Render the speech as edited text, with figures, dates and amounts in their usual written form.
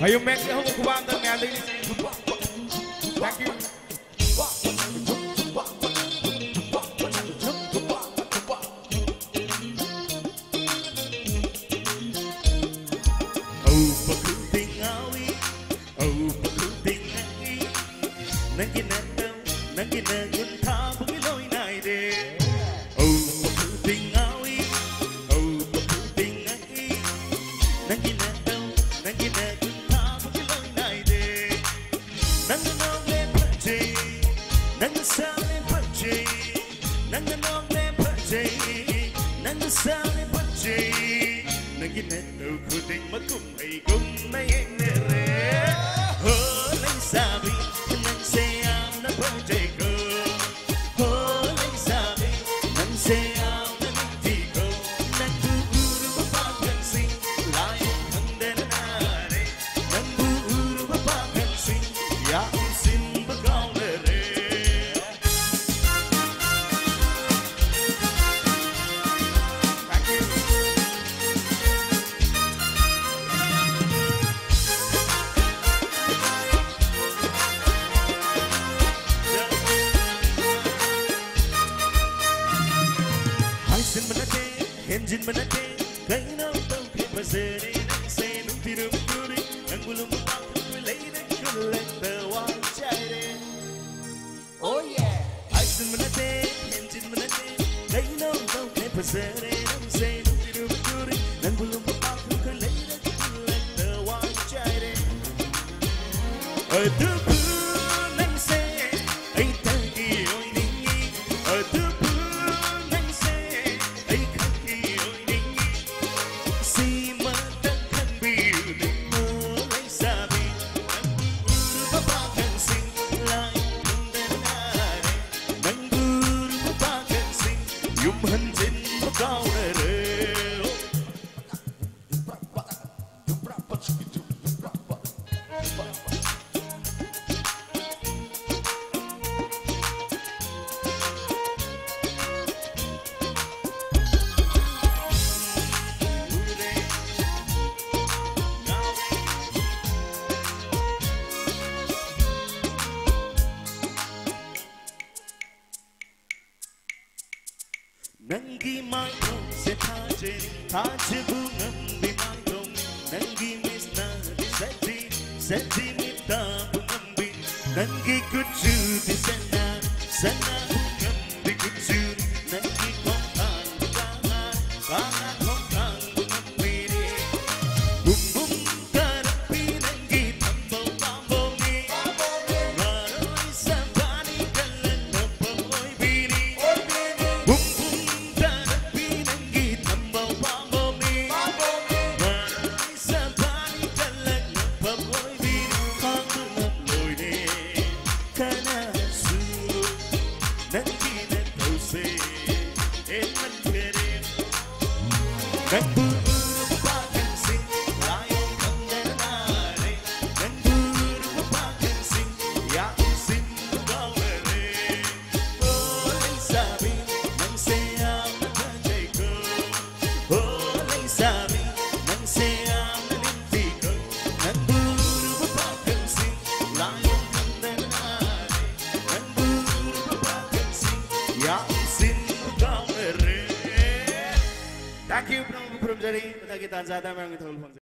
Ayo make the whole Kuban the man. Thank you. Nangi mai không sẽ tha chế bunga di mai không Nangi misna di seti mita bunga bi Nangi kucu di sana bunga di kucu Nangi kontan bunga kontan bunga miri Bum bum karapi nangi tambo ni Maroi sabani kalan tamboy biri Bum Thank you, Pramjari. Kita kita